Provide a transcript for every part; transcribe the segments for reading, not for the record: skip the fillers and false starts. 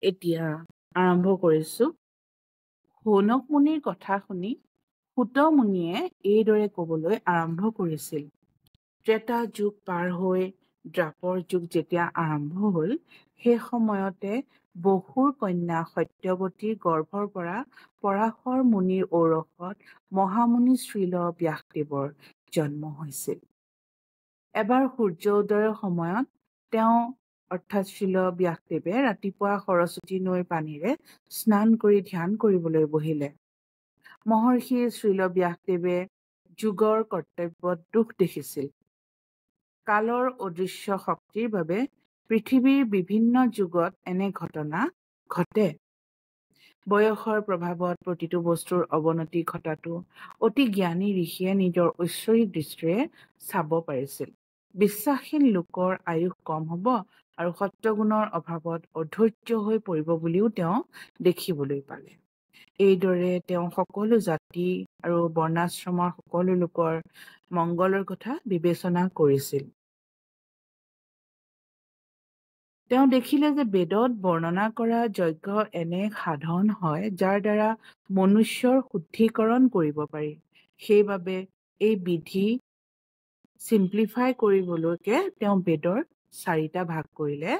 এতিয়া আৰম্ভ কৰিছো। শৌনক মুনিৰ কথা শুনি সূত মুনিয়ে এইদৰে ক'বলৈ আৰম্ভ কৰিছিল। ত্ৰেতা যুগ পাৰ হৈ দ্বাপৰ যুগ যেতিয়া আৰম্ভ হ'ল, সেই সময়তে বসুৰ কন্যা সত্যৱতীৰ গৰ্ভৰ পৰা পৰাশৰ মুনিৰ ঔৰসত মহামুনি শ্ৰীল ব্যাসদেৱৰ জন্ম হৈছিল। এবাৰ সূৰ্য উদয়ৰ সময়ত তেওঁ অৰ্থাৎ শ্ৰীল ব্যাসদেৱে ৰাতিপুৱা সৰস্বতী নৈৰ পানীৰে স্নান কৰি ধ্যান কৰিবলৈ বহিলে। মহৰ্ষি শ্ৰীল ব্যাসদেৱে যুগৰ কৰ্তব্যত দুখ দেখিছিল। কালৰ অদৃশ্য শক্তিৰ বাবে পৃথিৱীৰ বিভিন্ন যুগত এনে ঘটনা ঘটে। বয়সৰ প্ৰভাৱত প্ৰতিটো বস্তুৰ অৱনতি ঘটাটো অতি জ্ঞানী ঋষিয়ে নিজৰ ঐশ্বৰিক দৃষ্টিৰে চাব পাৰিছিল। বিশ্বাসহীন লোকৰ আয়ুস কম হ'ব আৰু সত্যগুণৰ অভাৱত অধৈৰ্য হৈ পৰিব বুলিও তেওঁ দেখিবলৈ পালে। এইদৰে তেওঁ সকলো জাতি আৰু বৰ্ণাশ্ৰমৰ সকলো লোকৰ মংগলৰ কথা বিবেচনা কৰিছিল। তেওঁ দেখিলে যে বেদত বৰ্ণনা কৰা যজ্ঞ এনে সাধন হয় যাৰ দ্বাৰা মনুষ্যৰ শুদ্ধিকৰণ কৰিব পাৰি। সেইবাবে এই বিধি চিম্প্লিফাই কৰিবলৈকে তেওঁ বেদৰ 4টা ভাগ কৰিলে,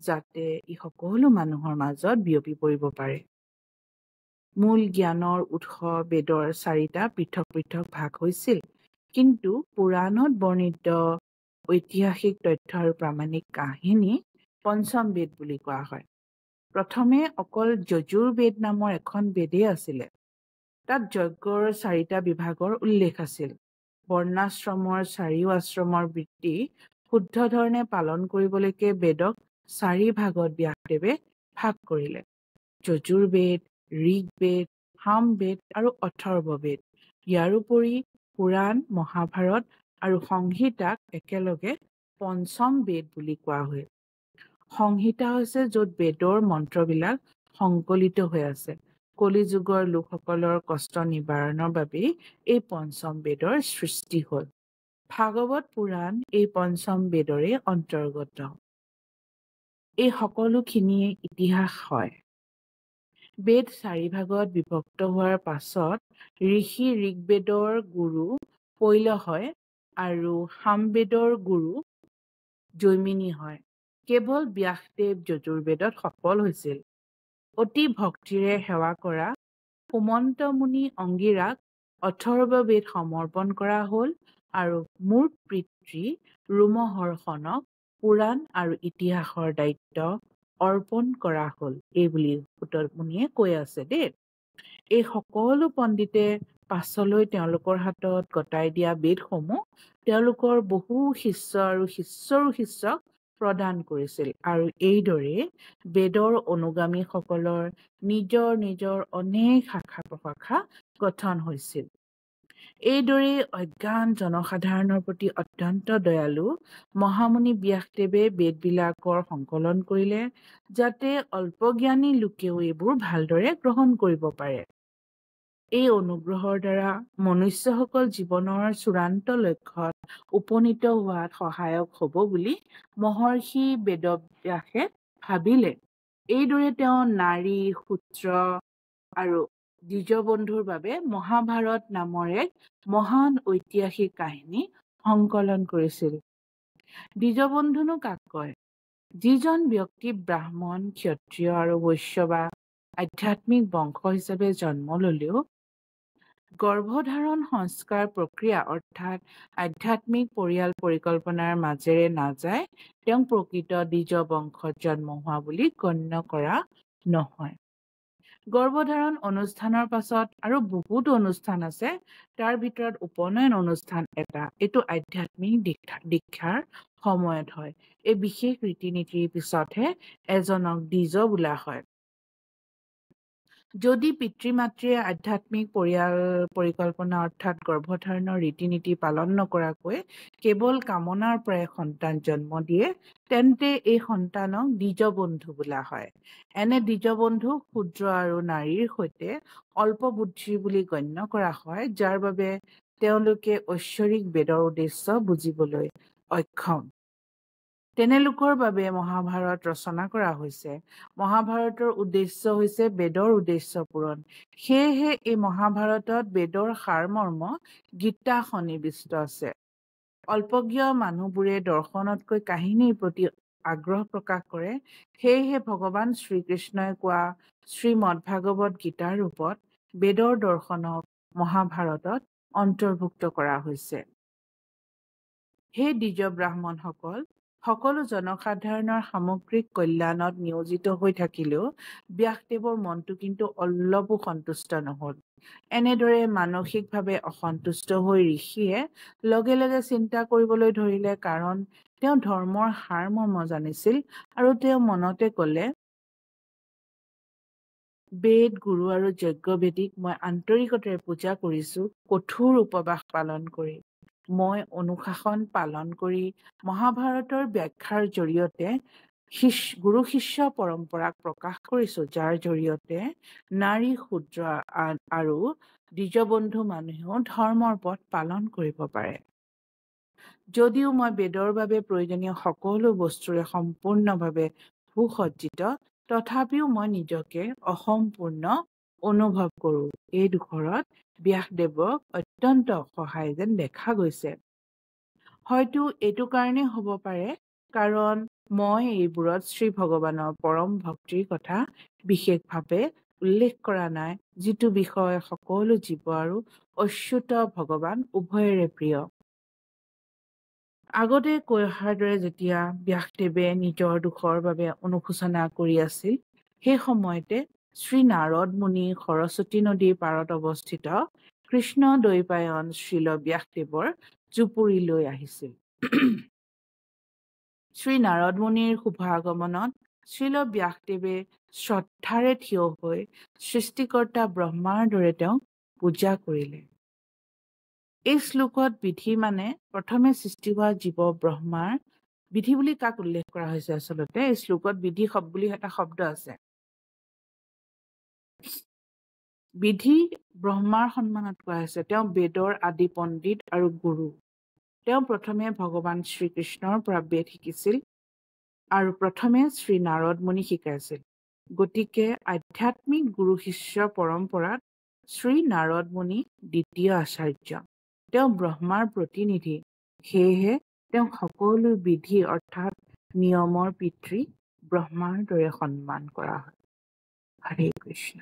যাতে ই সকলো মানুহৰ মাজত বিয়পি পৰিব পাৰে। মূল জ্ঞানৰ উৎস বেদৰ 4টা পৃথক পৃথক ভাগ হৈছিল, কিন্তু পুৰাণত বৰ্ণিত ঐতিহাসিক তথ্য আৰু প্ৰামাণিক কাহিনী পঞ্চম বেদ বুলি কোৱা হয়। প্ৰথমে অকল যজুৰ্বেদ নামৰ এখন বেদেই আছিলে। তাত যজ্ঞৰ 4টা বিভাগৰ উল্লেখ আছিল। বৰ্ণাশ্ৰমৰ 4 আশ্ৰমৰ বৃত্তি শুদ্ধ ধৰণে পালন কৰিবলৈকে বেদক 4 ভাগত ব্যাসদেৱে ভাগ কৰিলে। যজুৰ্বেদ, ঋগ্বেদ, সামবেদ আৰু অথৰ্ববেদ। ইয়াৰোপৰি পুৰাণ, মহাভাৰত আৰু সংহিতাক একেলগে পঞ্চম বেদ বুলি কোৱা হয়। সংহিতা হৈছে য'ত বেদৰ মন্ত্ৰবিলাক সংকলিত হৈ আছে। কলি যুগৰ লোকসকলৰ কষ্ট নিবাৰণৰ বাবেই এই পঞ্চম বেদৰ সৃষ্টি হ'ল। ভাগৱত পুৰাণ এই পঞ্চম বেদৰে অন্তৰ্গত। এই সকলোখিনিয়ে ইতিহাস হয়। বেদ 4 ভাগত বিভক্ত হোৱাৰ পাছত ঋষি ঋগ্বেদৰ গুৰু পৈল হয় আৰু সামবেদৰ গুৰু জৈমিনী হয়। কেৱল ব্যাসদেৱ যজুৰ্বেদত সফল হৈছিল। অতি ভক্তিৰে সেৱা কৰা সুমন্ত মুনি অংগীৰাক অথৰ্ববেদ সমৰ্পণ কৰা হ'ল আৰু মোৰ পিতৃ ৰোমহৰ্ষণক পুৰাণ আৰু ইতিহাসৰ দায়িত্ব অৰ্পণ কৰা হ'ল। এইবুলি সূত মুনিয়ে কৈ আছে দেই। এই সকলো পণ্ডিতে পাছলৈ তেওঁলোকৰ হাতত গতাই দিয়া বেদসমূহ তেওঁলোকৰ বহু শিষ্য আৰু শিষ্যৰো শিষ্যক প্ৰদান কৰিছিল আৰু এইদৰে বেদৰ অনুগামীসকলৰ নিজৰ নিজৰ অনেক শাখা প্ৰশাখা গঠন হৈছিল। এইদৰে অজ্ঞান জনসাধাৰণৰ প্ৰতি অত্যন্ত দয়ালু মহামুনি ব্যাসদেৱে বেদবিলাকৰ সংকলন কৰিলে, যাতে অল্পজ্ঞানী লোকেও এইবোৰ ভালদৰে গ্ৰহণ কৰিব পাৰে। এই অনুগ্ৰহৰ দ্বাৰা মনুষ্যসকল জীৱনৰ চূড়ান্ত লক্ষ্যত উপনীত হোৱাত সহায়ক হ'ব বুলি মহৰ্ষি বেদব্যাসে ভাবিলে। এইদৰে তেওঁ নাৰী, সূত্ৰ আৰু দ্বিজবন্ধুৰ বাবে মহাভাৰত নামৰ এক মহান ঐতিহাসিক কাহিনী সংকলন কৰিছিল। দ্বিজবন্ধুনো কাক কয়? যিজন ব্যক্তি ব্ৰাহ্মণ, ক্ষত্ৰিয় আৰু বৈশ্য বা আধ্যাত্মিক বংশ হিচাপে জন্ম ল'লেও গৰ্ভধাৰণ সংস্কাৰ প্ৰক্ৰিয়া অৰ্থাৎ আধ্যাত্মিক পৰিয়াল পৰিকল্পনাৰ মাজেৰে নাযায়, তেওঁক প্ৰকৃত দ্বিজ বংশত জন্ম হোৱা বুলি গণ্য কৰা নহয়। গৰ্ভধাৰণ অনুষ্ঠানৰ পাছত আৰু বহুতো অনুষ্ঠান আছে। তাৰ ভিতৰত উপনয়ন অনুষ্ঠান এটা। এইটো আধ্যাত্মিক দীক্ষাৰ সময়ত হয়। এই বিশেষ ৰীতি নীতিৰ পিছতহে এজনক দ্বিজ বোলা হয়। যদি পিতৃ মাতৃয়ে আধ্যাত্মিক পৰিয়াল পৰিকল্পনা অৰ্থাৎ গৰ্ভধাৰণৰ ৰীতি নীতি পালন নকৰাকৈ কেৱল কামনাৰ পৰাই সন্তান জন্ম দিয়ে, তেন্তে এই সন্তানক দ্বিজবন্ধু বোলা হয়। এনে দ্বিজবন্ধুক শূদ্ৰ আৰু নাৰীৰ সৈতে অল্প বুদ্ধিৰ বুলি গণ্য কৰা হয়, যাৰ বাবে তেওঁলোকে ঐশ্বৰিক বেদৰ উদ্দেশ্য বুজিবলৈ অক্ষম। তেনে লোকৰ বাবে মহাভাৰত ৰচনা কৰা হৈছে। মহাভাৰতৰ উদ্দেশ্য হৈছে বেদৰ উদ্দেশ্য পূৰণ। সেয়েহে এই মহাভাৰতত বেদৰ সাৰমৰ্ম গীতা সন্নিৱিষ্ট আছে। অল্পজ্ঞ মানুহবোৰে দৰ্শনতকৈ কাহিনীৰ প্ৰতি আগ্ৰহ প্ৰকাশ কৰে। সেয়েহে ভগৱান শ্ৰীকৃষ্ণই কোৱা শ্ৰীমদ্ভাগৱত গীতাৰ ৰূপত বেদৰ দৰ্শনক মহাভাৰতত অন্তৰ্ভুক্ত কৰা হৈছে। হে দ্বিজ ব্ৰাহ্মণসকল, সকলো জনসাধাৰণৰ সামগ্ৰিক কল্যাণত নিয়োজিত হৈ থাকিলেও ব্যাসদেৱৰ মনটো কিন্তু অলপো সন্তুষ্ট নহল। এনেদৰে মানসিকভাৱে অসন্তুষ্ট হৈ ঋষিয়ে লগে লগে চিন্তা কৰিবলৈ ধৰিলে, কাৰণ তেওঁ ধৰ্মৰ সাৰমৰ্ম জানিছিল আৰু তেওঁ মনতে ক'লে, বেদ, গুৰু আৰু যজ্ঞবেদীক মই আন্তৰিকতাৰে পূজা কৰিছো। কঠোৰ উপবাস পালন কৰি মই অনুশাসন পালন কৰি মহাভাৰতৰ ব্যাখ্যাৰ জৰিয়তে গুৰু শিষ্য পৰম্পৰাক প্ৰকাশ কৰিছো, যাৰ জৰিয়তে নাৰী, শূদ্ৰ আৰু দ্বিজবন্ধু মানুহেও ধৰ্মৰ পথ পালন কৰিব পাৰে। যদিও মই বেদৰ বাবে প্ৰয়োজনীয় সকলো বস্তুৰে সম্পূৰ্ণভাৱে সুসজ্জিত, তথাপিও মই নিজকে অসম্পূৰ্ণ অনুভৱ কৰো। এই দুখৰত ব্যাসদেৱক অত্যন্ত অসহায় যেন দেখা গৈছে। হয়তো এইটো কাৰণেই হ'ব পাৰে, কাৰণ মই এইবোৰত শ্ৰী ভগৱানৰ পৰম ভক্তিৰ কথা বিশেষভাৱে উল্লেখ কৰা নাই, যিটো বিষয় সকলো জীৱ আৰু অচ্যুত ভগৱান উভয়ৰে প্ৰিয়। আগতে কৈ অহাৰ দৰে যেতিয়া ব্যাসদেৱে নিজৰ দুখৰ বাবে অনুশোচনা কৰি আছিল, সেই সময়তে শ্ৰী নাৰদ মুনি সৰস্বতী নদীৰ পাৰত অৱস্থিত কৃষ্ণ দ্বৈপায়ন শ্ৰীল ব্যাসদেৱৰ জুপুৰিলৈ আহিছিল। শ্ৰী নাৰদ মুনিৰ শুভাগমনত শ্ৰীল ব্যাসদেৱে শ্ৰদ্ধাৰে থিয় হৈ সৃষ্টিকৰ্তা ব্ৰহ্মাৰ দৰে তেওঁক পূজা কৰিলে। এই শ্লোকত বিধি মানে প্ৰথমে সৃষ্টি হোৱা জীৱ ব্ৰহ্মাৰ বিধি বুলি কাক উল্লেখ কৰা হৈছে? আচলতে এই শ্লোকত বিধি বুলি এটা শব্দ আছে। বিধি ব্ৰহ্মাৰ সন্মানত কোৱা হৈছে। তেওঁ বেদৰ আদি পণ্ডিত আৰু গুৰু। তেওঁ প্ৰথমে ভগৱান শ্ৰীকৃষ্ণৰ পৰা বেদ শিকিছিল আৰু প্ৰথমে শ্ৰী নাৰদ মুনি শিকাইছিল। গতিকে আধ্যাত্মিক গুৰু শিষ্য পৰম্পৰাত শ্ৰী নাৰদ মুনি দ্বিতীয় আচাৰ্য। তেওঁ ব্ৰহ্মাৰ প্ৰতিনিধি। সেয়েহে তেওঁক সকলো বিধি অৰ্থাৎ নিয়মৰ পিতৃ ব্ৰহ্মাৰ দৰে সন্মান কৰা হয়। হৰে কৃষ্ণ।